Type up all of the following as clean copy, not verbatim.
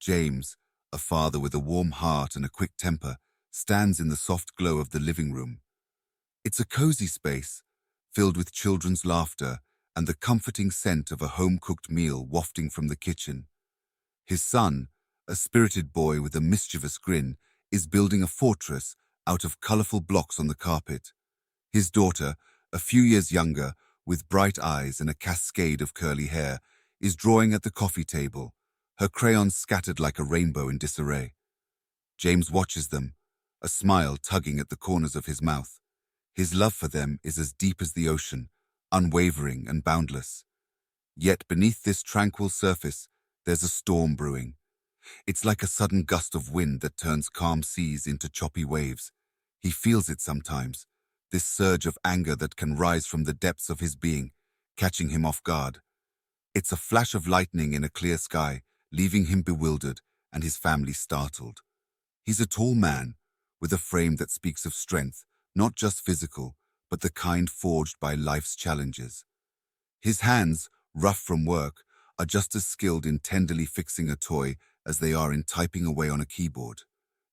James, a father with a warm heart and a quick temper, stands in the soft glow of the living room. It's a cozy space, filled with children's laughter and the comforting scent of a home-cooked meal wafting from the kitchen. His son, a spirited boy with a mischievous grin, is building a fortress out of colorful blocks on the carpet. His daughter, a few years younger, with bright eyes and a cascade of curly hair, is drawing at the coffee table, her crayons scattered like a rainbow in disarray. James watches them, a smile tugging at the corners of his mouth. His love for them is as deep as the ocean, unwavering and boundless. Yet beneath this tranquil surface, there's a storm brewing. It's like a sudden gust of wind that turns calm seas into choppy waves. He feels it sometimes, this surge of anger that can rise from the depths of his being, catching him off guard. It's a flash of lightning in a clear sky, leaving him bewildered and his family startled. He's a tall man, with a frame that speaks of strength, not just physical, but the kind forged by life's challenges. His hands, rough from work, are just as skilled in tenderly fixing a toy as they are in typing away on a keyboard.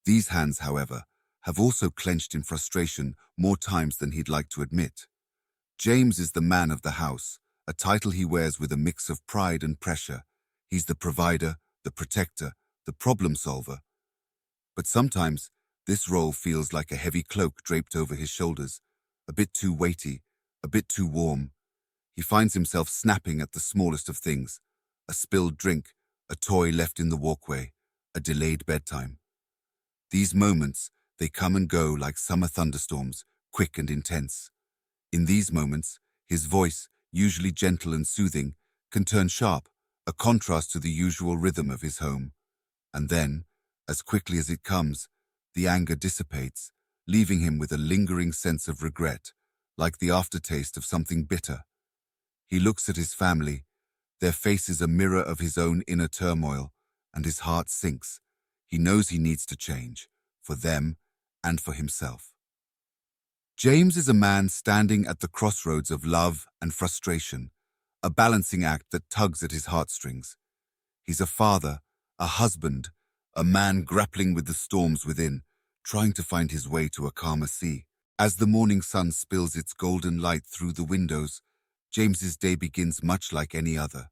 These hands, however, have also clenched in frustration more times than he'd like to admit. James is the man of the house, a title he wears with a mix of pride and pressure. He's the provider, the protector, the problem solver. But sometimes, this role feels like a heavy cloak draped over his shoulders, a bit too weighty, a bit too warm. He finds himself snapping at the smallest of things, a spilled drink, a toy left in the walkway, a delayed bedtime. These moments, they come and go like summer thunderstorms, quick and intense. In these moments, his voice, usually gentle and soothing, can turn sharp, a contrast to the usual rhythm of his home. And then, as quickly as it comes, the anger dissipates, leaving him with a lingering sense of regret, like the aftertaste of something bitter. He looks at his family, their faces a mirror of his own inner turmoil, and his heart sinks. He knows he needs to change, for them and for himself. James is a man standing at the crossroads of love and frustration, a balancing act that tugs at his heartstrings. He's a father, a husband, a man grappling with the storms within, trying to find his way to a calmer sea. As the morning sun spills its golden light through the windows, James's day begins much like any other.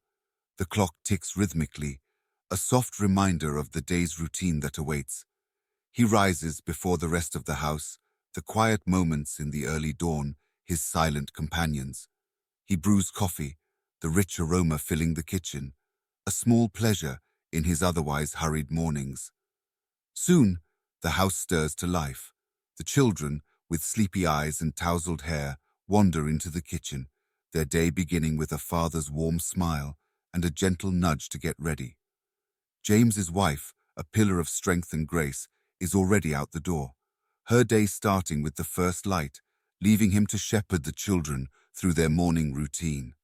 The clock ticks rhythmically, a soft reminder of the day's routine that awaits. He rises before the rest of the house, the quiet moments in the early dawn, his silent companions. He brews coffee, the rich aroma filling the kitchen, a small pleasure in his otherwise hurried mornings. Soon, the house stirs to life. The children, with sleepy eyes and tousled hair, wander into the kitchen, their day beginning with a father's warm smile and a gentle nudge to get ready. James's wife, a pillar of strength and grace, is already out the door, her day starting with the first light, leaving him to shepherd the children through their morning routine.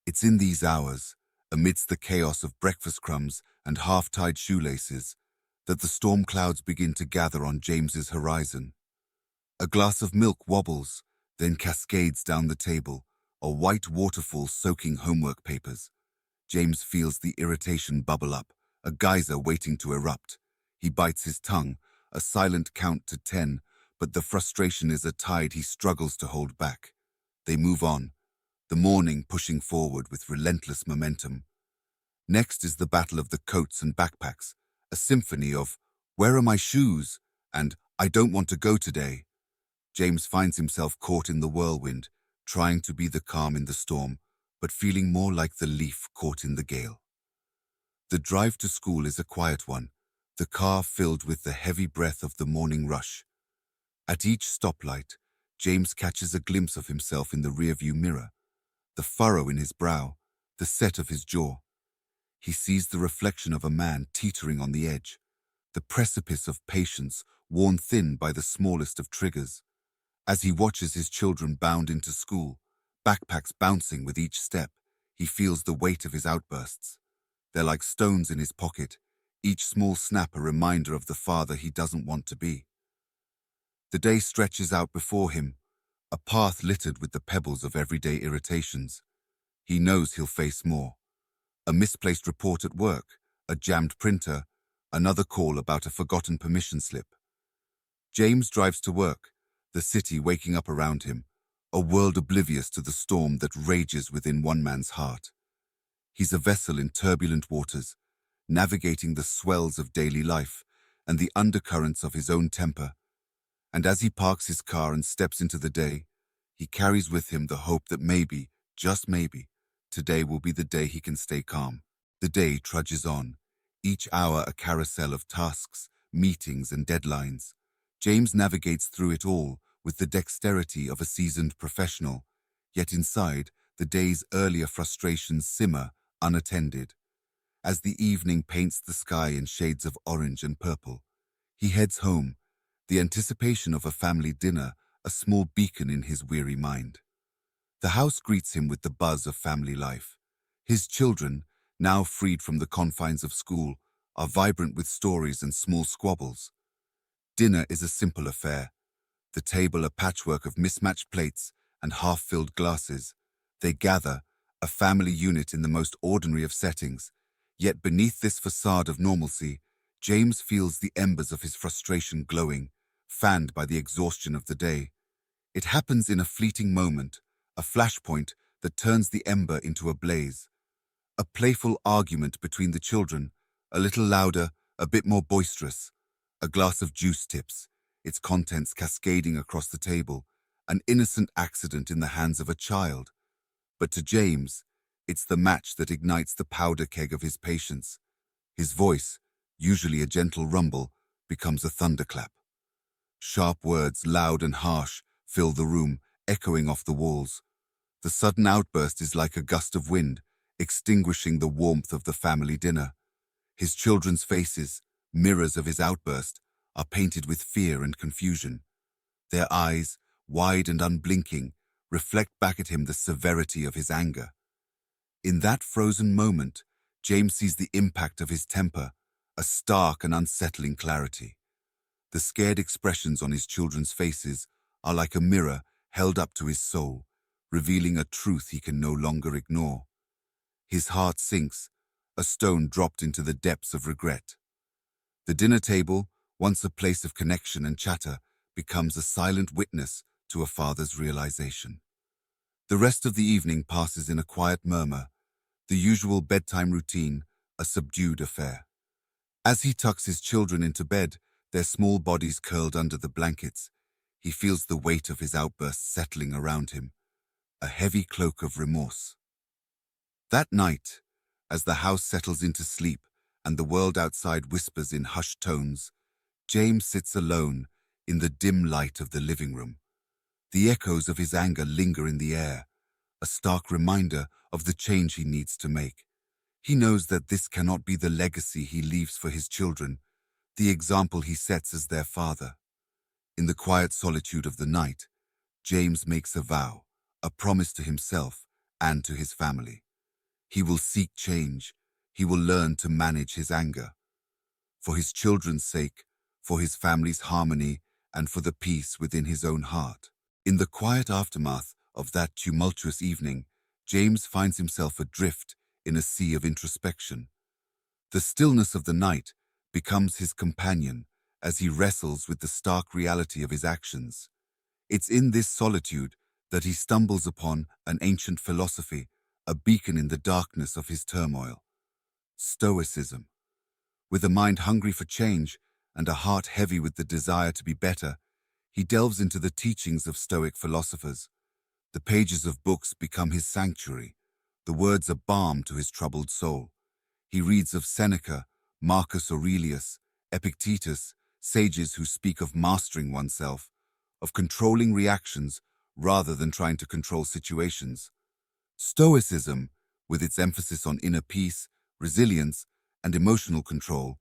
It's in these hours, amidst the chaos of breakfast crumbs and half-tied shoelaces, that the storm clouds begin to gather on James's horizon. A glass of milk wobbles, then cascades down the table, a white waterfall soaking homework papers. James feels the irritation bubble up, a geyser waiting to erupt. He bites his tongue, a silent count to 10, but the frustration is a tide he struggles to hold back. They move on, the morning pushing forward with relentless momentum. Next is the battle of the coats and backpacks, a symphony of "Where are my shoes?" and "I don't want to go today." James finds himself caught in the whirlwind, trying to be the calm in the storm, but feeling more like the leaf caught in the gale. The drive to school is a quiet one, the car filled with the heavy breath of the morning rush. At each stoplight, James catches a glimpse of himself in the rearview mirror, the furrow in his brow, the set of his jaw. He sees the reflection of a man teetering on the edge, the precipice of patience worn thin by the smallest of triggers. As he watches his children bound into school, backpacks bouncing with each step, he feels the weight of his outbursts. They're like stones in his pocket, each small snap a reminder of the father he doesn't want to be. The day stretches out before him, a path littered with the pebbles of everyday irritations. He knows he'll face more. A misplaced report at work, a jammed printer, another call about a forgotten permission slip. James drives to work, the city waking up around him, a world oblivious to the storm that rages within one man's heart. He's a vessel in turbulent waters, navigating the swells of daily life and the undercurrents of his own temper. And as he parks his car and steps into the day, he carries with him the hope that maybe, just maybe, today will be the day he can stay calm. The day trudges on, each hour a carousel of tasks, meetings, and deadlines. James navigates through it all with the dexterity of a seasoned professional, yet inside, the day's earlier frustrations simmer unattended. As the evening paints the sky in shades of orange and purple, he heads home, the anticipation of a family dinner a small beacon in his weary mind. The house greets him with the buzz of family life. His children, now freed from the confines of school, are vibrant with stories and small squabbles. Dinner is a simple affair, the table a patchwork of mismatched plates and half-filled glasses. They gather, a family unit in the most ordinary of settings. Yet beneath this facade of normalcy, James feels the embers of his frustration glowing, fanned by the exhaustion of the day. It happens in a fleeting moment, a flashpoint that turns the ember into a blaze. A playful argument between the children, a little louder, a bit more boisterous. A glass of juice tips, its contents cascading across the table, an innocent accident in the hands of a child. But to James, it's the match that ignites the powder keg of his patience. His voice, usually a gentle rumble, becomes a thunderclap. Sharp words, loud and harsh, fill the room, echoing off the walls. The sudden outburst is like a gust of wind, extinguishing the warmth of the family dinner. His children's faces, mirrors of his outburst, are painted with fear and confusion. Their eyes, wide and unblinking, reflect back at him the severity of his anger. In that frozen moment, James sees the impact of his temper, a stark and unsettling clarity. The scared expressions on his children's faces are like a mirror held up to his soul, revealing a truth he can no longer ignore. His heart sinks, a stone dropped into the depths of regret. The dinner table, once a place of connection and chatter, becomes a silent witness to a father's realization. The rest of the evening passes in a quiet murmur, the usual bedtime routine, a subdued affair. As he tucks his children into bed, their small bodies curled under the blankets, he feels the weight of his outbursts settling around him, a heavy cloak of remorse. That night, as the house settles into sleep and the world outside whispers in hushed tones, James sits alone in the dim light of the living room. The echoes of his anger linger in the air, a stark reminder of the change he needs to make. He knows that this cannot be the legacy he leaves for his children, the example he sets as their father. In the quiet solitude of the night, James makes a vow, a promise to himself and to his family. He will seek change. He will learn to manage his anger. For his children's sake, for his family's harmony, and for the peace within his own heart. In the quiet aftermath of that tumultuous evening, James finds himself adrift in a sea of introspection. The stillness of the night becomes his companion as he wrestles with the stark reality of his actions. It's in this solitude that he stumbles upon an ancient philosophy, a beacon in the darkness of his turmoil. Stoicism. With a mind hungry for change and a heart heavy with the desire to be better, he delves into the teachings of Stoic philosophers. The pages of books become his sanctuary. The words are balm to his troubled soul. He reads of Seneca, Marcus Aurelius, Epictetus, sages who speak of mastering oneself, of controlling reactions rather than trying to control situations. Stoicism, with its emphasis on inner peace, resilience, and emotional control,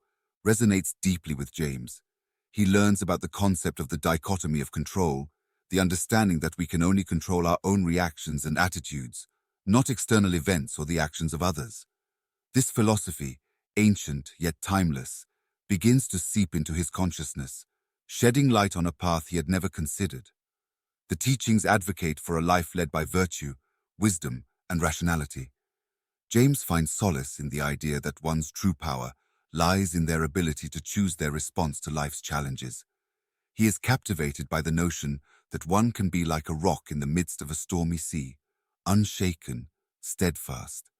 resonates deeply with James. He learns about the concept of the dichotomy of control, the understanding that we can only control our own reactions and attitudes, not external events or the actions of others. This philosophy, ancient yet timeless, begins to seep into his consciousness, shedding light on a path he had never considered. The teachings advocate for a life led by virtue, wisdom, and rationality. James finds solace in the idea that one's true power lies in their ability to choose their response to life's challenges. He is captivated by the notion that one can be like a rock in the midst of a stormy sea, unshaken, steadfast.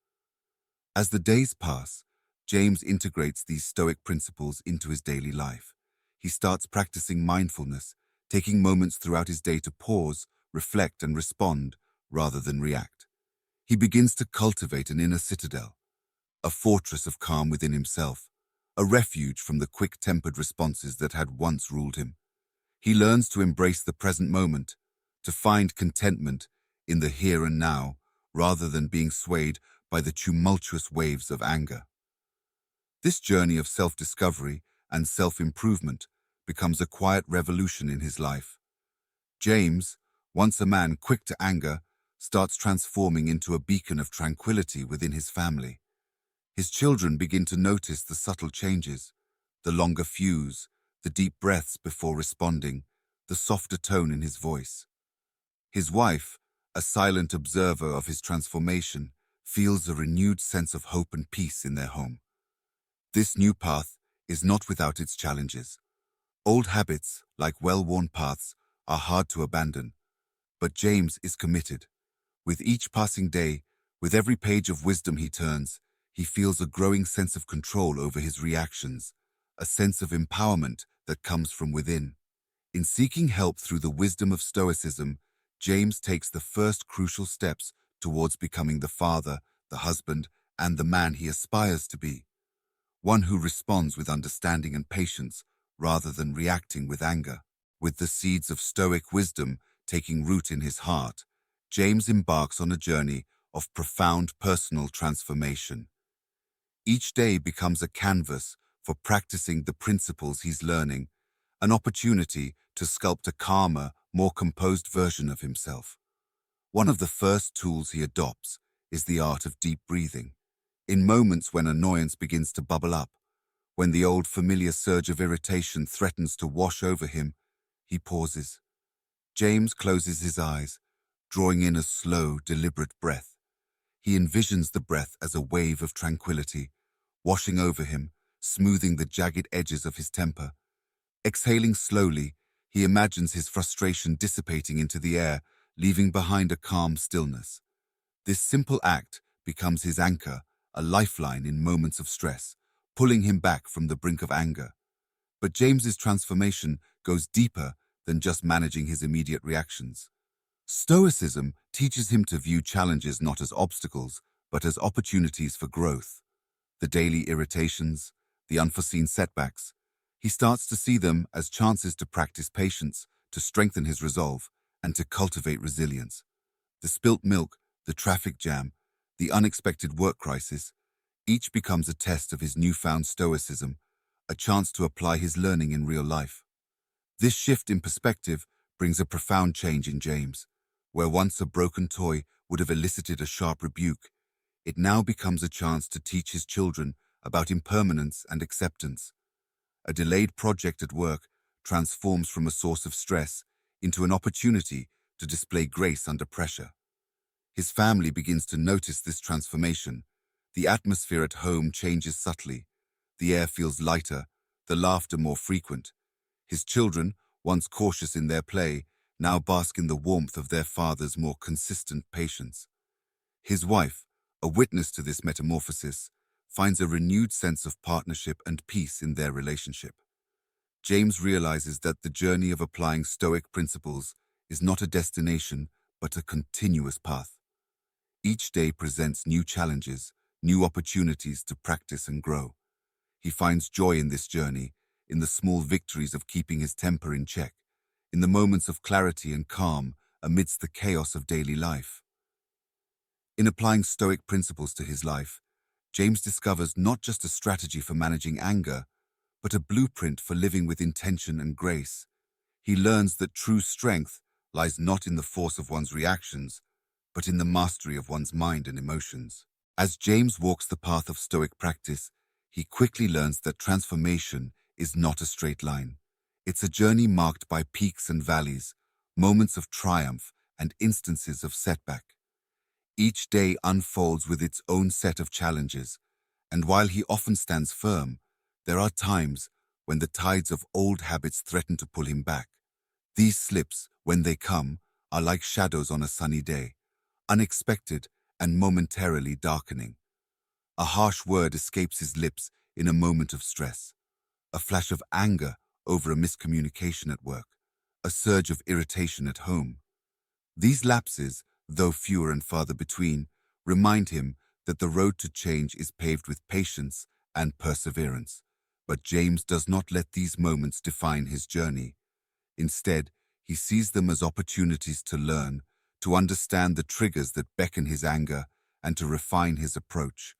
As the days pass, James integrates these Stoic principles into his daily life. He starts practicing mindfulness, taking moments throughout his day to pause, reflect, and respond rather than react. He begins to cultivate an inner citadel, a fortress of calm within himself, a refuge from the quick-tempered responses that had once ruled him. He learns to embrace the present moment, to find contentment in the here and now, rather than being swayed by the tumultuous waves of anger. This journey of self-discovery and self-improvement becomes a quiet revolution in his life. James, once a man quick to anger, starts transforming into a beacon of tranquility within his family. His children begin to notice the subtle changes, the longer fuse, the deep breaths before responding, the softer tone in his voice. His wife, a silent observer of his transformation, feels a renewed sense of hope and peace in their home. This new path is not without its challenges. Old habits, like well-worn paths, are hard to abandon, but James is committed. With each passing day, with every page of wisdom he turns, he feels a growing sense of control over his reactions, a sense of empowerment that comes from within. In seeking help through the wisdom of Stoicism, James takes the first crucial steps towards becoming the father, the husband, and the man he aspires to be. One who responds with understanding and patience rather than reacting with anger. With the seeds of Stoic wisdom taking root in his heart, James embarks on a journey of profound personal transformation. Each day becomes a canvas for practicing the principles he's learning, an opportunity to sculpt a calmer, more composed version of himself. One of the first tools he adopts is the art of deep breathing. In moments when annoyance begins to bubble up, when the old familiar surge of irritation threatens to wash over him, he pauses. James closes his eyes, drawing in a slow, deliberate breath. He envisions the breath as a wave of tranquility, washing over him, smoothing the jagged edges of his temper. Exhaling slowly, he imagines his frustration dissipating into the air, leaving behind a calm stillness. This simple act becomes his anchor, a lifeline in moments of stress, pulling him back from the brink of anger. But James's transformation goes deeper than just managing his immediate reactions. Stoicism teaches him to view challenges not as obstacles, but as opportunities for growth. The daily irritations, the unforeseen setbacks, he starts to see them as chances to practice patience, to strengthen his resolve, and to cultivate resilience. The spilt milk, the traffic jam, the unexpected work crisis, each becomes a test of his newfound stoicism, a chance to apply his learning in real life. This shift in perspective brings a profound change in James. Where once a broken toy would have elicited a sharp rebuke, it now becomes a chance to teach his children about impermanence and acceptance. A delayed project at work transforms from a source of stress into an opportunity to display grace under pressure. His family begins to notice this transformation. The atmosphere at home changes subtly. The air feels lighter, the laughter more frequent. His children, once cautious in their play, now bask in the warmth of their father's more consistent patience. His wife, a witness to this metamorphosis, finds a renewed sense of partnership and peace in their relationship. James realizes that the journey of applying Stoic principles is not a destination, but a continuous path. Each day presents new challenges, new opportunities to practice and grow. He finds joy in this journey, in the small victories of keeping his temper in check, in the moments of clarity and calm amidst the chaos of daily life. In applying Stoic principles to his life, James discovers not just a strategy for managing anger, but a blueprint for living with intention and grace. He learns that true strength lies not in the force of one's reactions, but in the mastery of one's mind and emotions. As James walks the path of Stoic practice, he quickly learns that transformation is not a straight line. It's a journey marked by peaks and valleys, moments of triumph and instances of setback. Each day unfolds with its own set of challenges, and while he often stands firm, There are times when the tides of old habits threaten to pull him back. These slips, when they come, are like shadows on a sunny day, unexpected and momentarily darkening. A harsh word escapes his lips in a moment of stress, a flash of anger over a miscommunication at work, a surge of irritation at home. These lapses, though fewer and farther between, remind him that the road to change is paved with patience and perseverance. But James does not let these moments define his journey. Instead, he sees them as opportunities to learn, to understand the triggers that beckon his anger, and to refine his approach.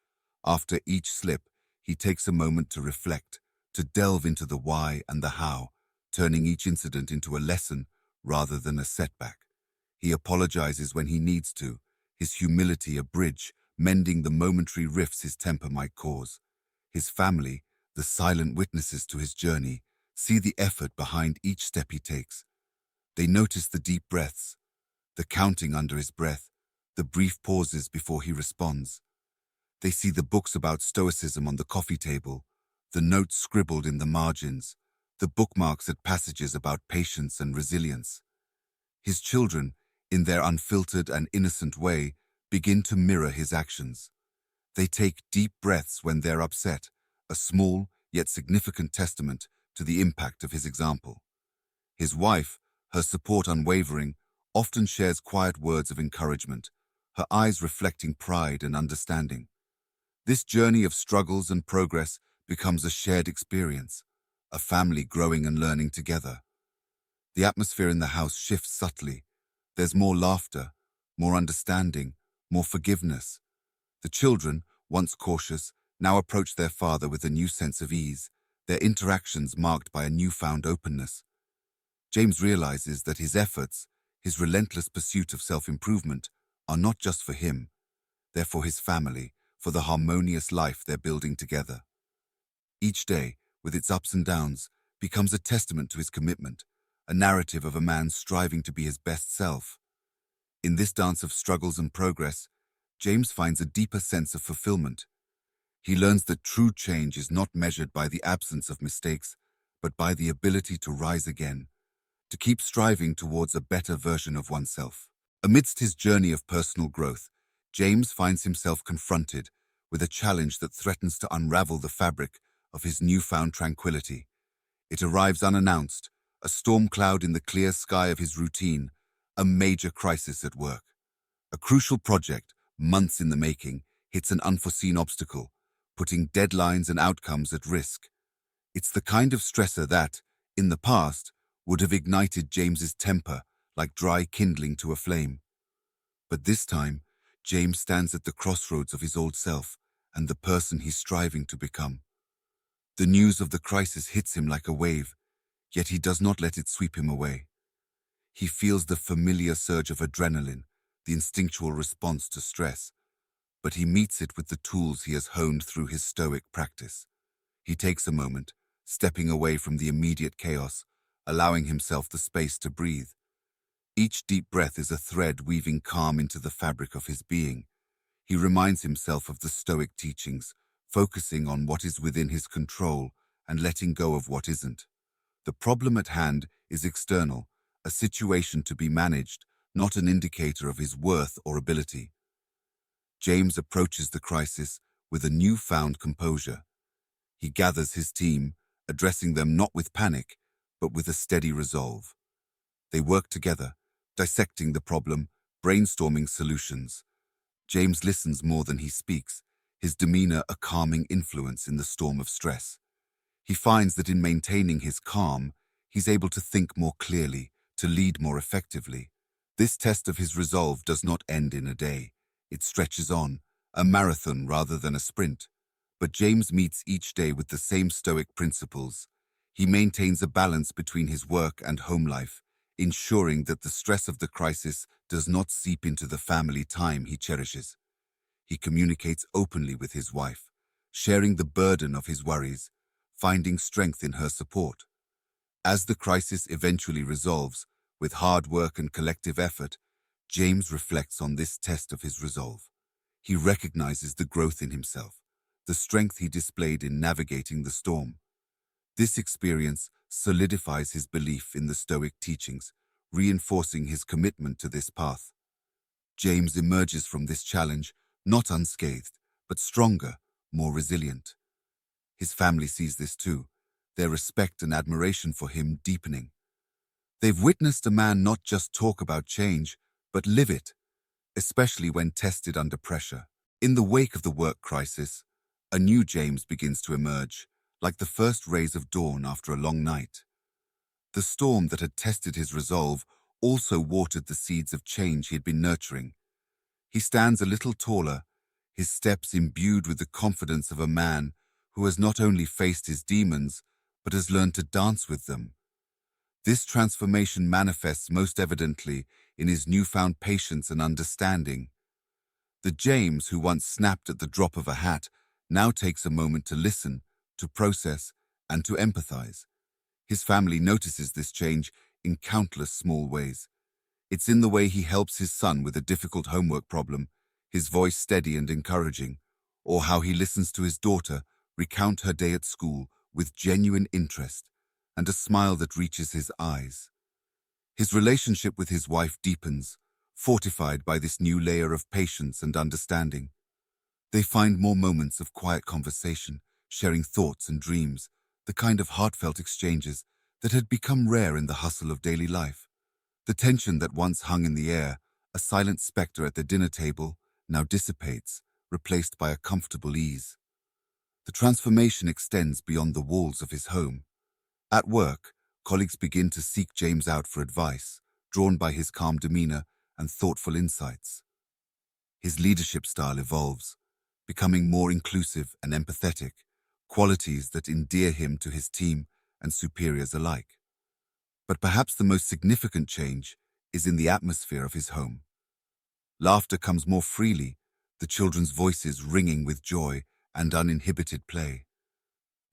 After each slip, he takes a moment to reflect, to delve into the why and the how, turning each incident into a lesson rather than a setback. He apologizes when he needs to, his humility a bridge, mending the momentary rifts his temper might cause. His family, the silent witnesses to his journey, see the effort behind each step he takes. They notice the deep breaths, the counting under his breath, the brief pauses before he responds. They see the books about Stoicism on the coffee table, the notes scribbled in the margins, the bookmarks at passages about patience and resilience. His children, in their unfiltered and innocent way, begin to mirror his actions. They take deep breaths when they're upset, a small yet significant testament to the impact of his example. His wife, her support unwavering, often shares quiet words of encouragement, her eyes reflecting pride and understanding. This journey of struggles and progress becomes a shared experience, a family growing and learning together. The atmosphere in the house shifts subtly. There's more laughter, more understanding, more forgiveness. The children, once cautious, now approach their father with a new sense of ease, their interactions marked by a newfound openness. James realizes that his efforts, his relentless pursuit of self-improvement, are not just for him. They're for his family, for the harmonious life they're building together. Each day, with its ups and downs, becomes a testament to his commitment, a narrative of a man striving to be his best self. In this dance of struggles and progress, James finds a deeper sense of fulfillment. He learns that true change is not measured by the absence of mistakes, but by the ability to rise again, to keep striving towards a better version of oneself. Amidst his journey of personal growth, James finds himself confronted with a challenge that threatens to unravel the fabric of his newfound tranquility. It arrives unannounced, a storm cloud in the clear sky of his routine, a major crisis at work. A crucial project, months in the making, hits an unforeseen obstacle, putting deadlines and outcomes at risk. It's the kind of stressor that, in the past, would have ignited James's temper like dry kindling to a flame. But this time, James stands at the crossroads of his old self and the person he's striving to become. The news of the crisis hits him like a wave, yet he does not let it sweep him away. He feels the familiar surge of adrenaline, the instinctual response to stress, but he meets it with the tools he has honed through his Stoic practice. He takes a moment, stepping away from the immediate chaos, allowing himself the space to breathe. Each deep breath is a thread weaving calm into the fabric of his being. He reminds himself of the Stoic teachings, focusing on what is within his control and letting go of what isn't. The problem at hand is external, a situation to be managed, not an indicator of his worth or ability. James approaches the crisis with a newfound composure. He gathers his team, addressing them not with panic, but with a steady resolve. They work together, dissecting the problem, brainstorming solutions. James listens more than he speaks, his demeanor a calming influence in the storm of stress. He finds that in maintaining his calm, he's able to think more clearly, to lead more effectively. This test of his resolve does not end in a day. It stretches on, a marathon rather than a sprint. But James meets each day with the same Stoic principles. He maintains a balance between his work and home life, ensuring that the stress of the crisis does not seep into the family time he cherishes. He communicates openly with his wife, sharing the burden of his worries, finding strength in her support. As the crisis eventually resolves, with hard work and collective effort, James reflects on this test of his resolve. He recognizes the growth in himself, the strength he displayed in navigating the storm. This experience solidifies his belief in the Stoic teachings, reinforcing his commitment to this path. James emerges from this challenge not unscathed, but stronger, more resilient. His family sees this too, their respect and admiration for him deepening. They've witnessed a man not just talk about change, but live it, especially when tested under pressure. In the wake of the work crisis, a new James begins to emerge, like the first rays of dawn after a long night. The storm that had tested his resolve also watered the seeds of change he had been nurturing. He stands a little taller, his steps imbued with the confidence of a man who has not only faced his demons, but has learned to dance with them. This transformation manifests most evidently in his newfound patience and understanding. The James who once snapped at the drop of a hat now takes a moment to listen, to process, and to empathize. His family notices this change in countless small ways. It's in the way he helps his son with a difficult homework problem, his voice steady and encouraging, or how he listens to his daughter recount her day at school with genuine interest and a smile that reaches his eyes. His relationship with his wife deepens, fortified by this new layer of patience and understanding. They find more moments of quiet conversation, sharing thoughts and dreams, the kind of heartfelt exchanges that had become rare in the hustle of daily life. The tension that once hung in the air, a silent specter at the dinner table, now dissipates, replaced by a comfortable ease. The transformation extends beyond the walls of his home. At work, colleagues begin to seek James out for advice, drawn by his calm demeanor and thoughtful insights. His leadership style evolves, becoming more inclusive and empathetic, qualities that endear him to his team and superiors alike. But perhaps the most significant change is in the atmosphere of his home. Laughter comes more freely, the children's voices ringing with joy and uninhibited play.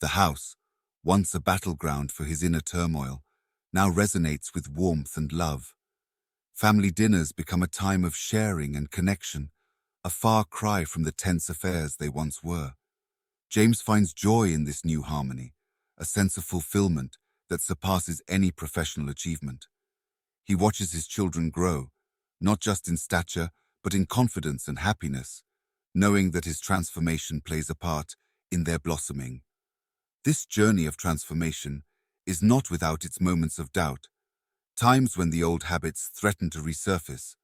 The house, once a battleground for his inner turmoil, now resonates with warmth and love. Family dinners become a time of sharing and connection, a far cry from the tense affairs they once were. James finds joy in this new harmony, a sense of fulfillment that surpasses any professional achievement. He watches his children grow, not just in stature, but in confidence and happiness, knowing that his transformation plays a part in their blossoming. This journey of transformation is not without its moments of doubt, times when the old habits threaten to resurface.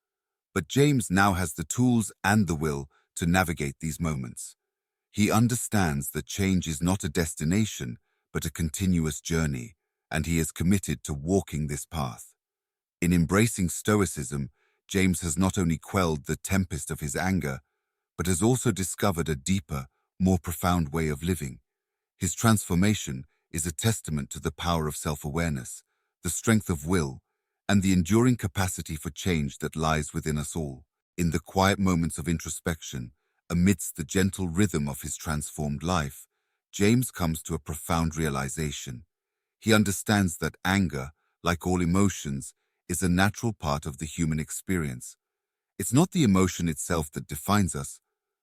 But James now has the tools and the will to navigate these moments. He understands that change is not a destination, but a continuous journey, and he is committed to walking this path. In embracing Stoicism, James has not only quelled the tempest of his anger, but has also discovered a deeper, more profound way of living. His transformation is a testament to the power of self-awareness, the strength of will, and the enduring capacity for change that lies within us all. In the quiet moments of introspection, amidst the gentle rhythm of his transformed life, James comes to a profound realization. He understands that anger, like all emotions, is a natural part of the human experience. It's not the emotion itself that defines us,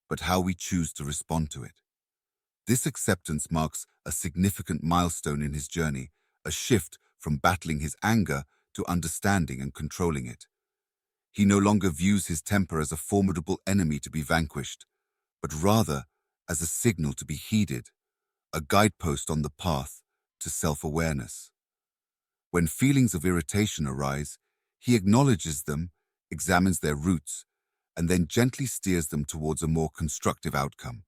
but how we choose to respond to it. This acceptance marks a significant milestone in his journey, a shift from battling his anger to understanding and controlling it. He no longer views his temper as a formidable enemy to be vanquished, but rather as a signal to be heeded, a guidepost on the path to self-awareness. When feelings of irritation arise, he acknowledges them, examines their roots, and then gently steers them towards a more constructive outcome.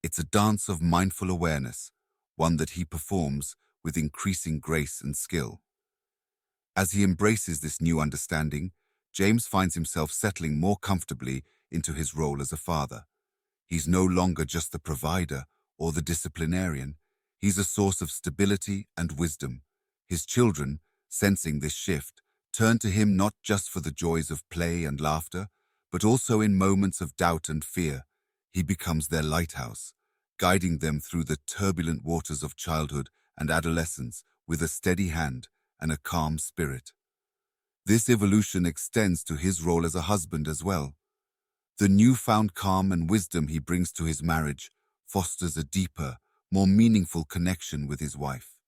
It's a dance of mindful awareness, one that he performs with increasing grace and skill. As he embraces this new understanding, James finds himself settling more comfortably into his role as a father. He's no longer just the provider or the disciplinarian. He's a source of stability and wisdom. His children, sensing this shift, turn to him not just for the joys of play and laughter, but also in moments of doubt and fear. He becomes their lighthouse, guiding them through the turbulent waters of childhood and adolescence with a steady hand and a calm spirit. This evolution extends to his role as a husband as well. The newfound calm and wisdom he brings to his marriage fosters a deeper, more meaningful connection with his wife.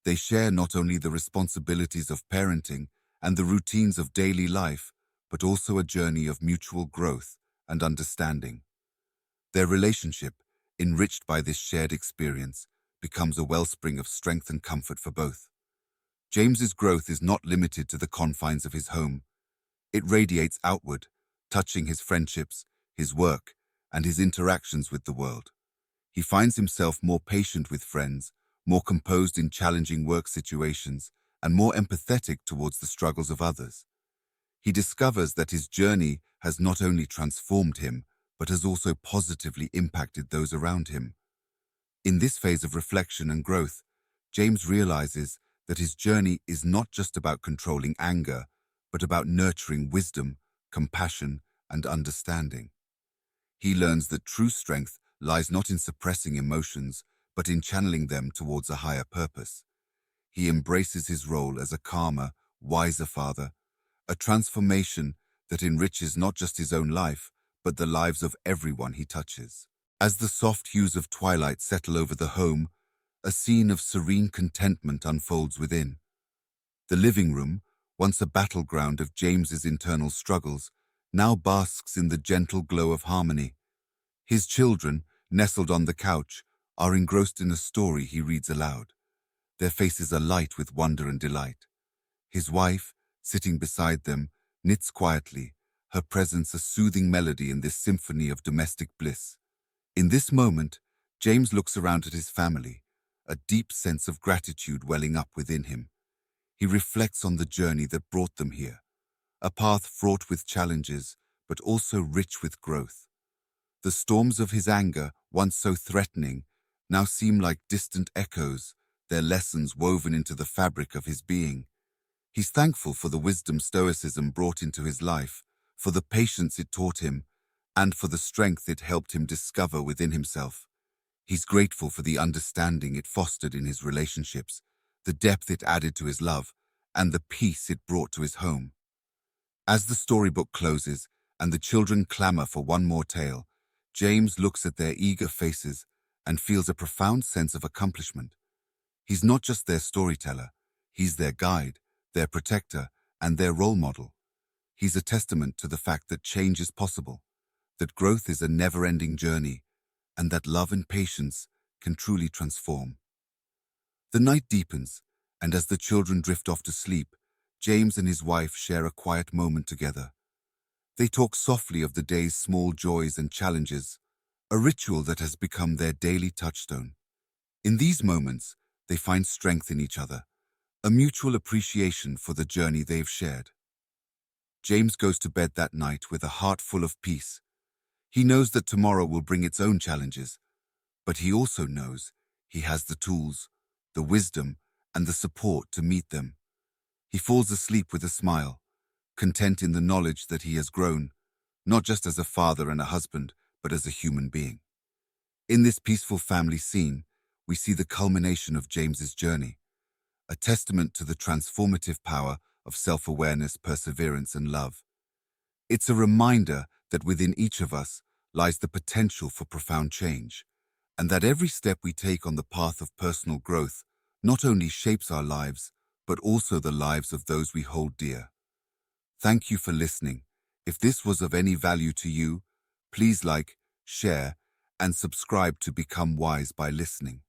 They share not only the responsibilities of parenting and the routines of daily life, but also a journey of mutual growth and understanding. Their relationship, enriched by this shared experience, becomes a wellspring of strength and comfort for both. James's growth is not limited to the confines of his home. It radiates outward, touching his friendships, his work, and his interactions with the world. He finds himself more patient with friends, more composed in challenging work situations, and more empathetic towards the struggles of others. He discovers that his journey has not only transformed him, but has also positively impacted those around him. In this phase of reflection and growth, James realizes that his journey is not just about controlling anger, but about nurturing wisdom, compassion, and understanding. He learns that true strength lies not in suppressing emotions, but in channeling them towards a higher purpose. He embraces his role as a calmer, wiser father, a transformation that enriches not just his own life, but the lives of everyone he touches. As the soft hues of twilight settle over the home, a scene of serene contentment unfolds within. The living room, once a battleground of James's internal struggles, now basks in the gentle glow of harmony. His children, nestled on the couch, are engrossed in a story he reads aloud. Their faces are light with wonder and delight. His wife, sitting beside them, knits quietly, her presence a soothing melody in this symphony of domestic bliss. In this moment, James looks around at his family, a deep sense of gratitude welling up within him. He reflects on the journey that brought them here, a path fraught with challenges, but also rich with growth. The storms of his anger, once so threatening, now seem like distant echoes, their lessons woven into the fabric of his being. He's thankful for the wisdom Stoicism brought into his life, for the patience it taught him, and for the strength it helped him discover within himself. He's grateful for the understanding it fostered in his relationships, the depth it added to his love, and the peace it brought to his home. As the storybook closes and the children clamor for one more tale, James looks at their eager faces and feels a profound sense of accomplishment. He's not just their storyteller, he's their guide, their protector, and their role model. He's a testament to the fact that change is possible, that growth is a never-ending journey, and that love and patience can truly transform. The night deepens, and as the children drift off to sleep, James and his wife share a quiet moment together. They talk softly of the day's small joys and challenges, a ritual that has become their daily touchstone. In these moments, they find strength in each other, a mutual appreciation for the journey they've shared. James goes to bed that night with a heart full of peace. He knows that tomorrow will bring its own challenges, but he also knows he has the tools, the wisdom, and the support to meet them. He falls asleep with a smile, content in the knowledge that he has grown, not just as a father and a husband, but as a human being. In this peaceful family scene, we see the culmination of James's journey, a testament to the transformative power of self-awareness, perseverance, and love. It's a reminder that within each of us lies the potential for profound change, and that every step we take on the path of personal growth not only shapes our lives, but also the lives of those we hold dear. Thank you for listening. If this was of any value to you, please like, share, and subscribe to become wise by listening.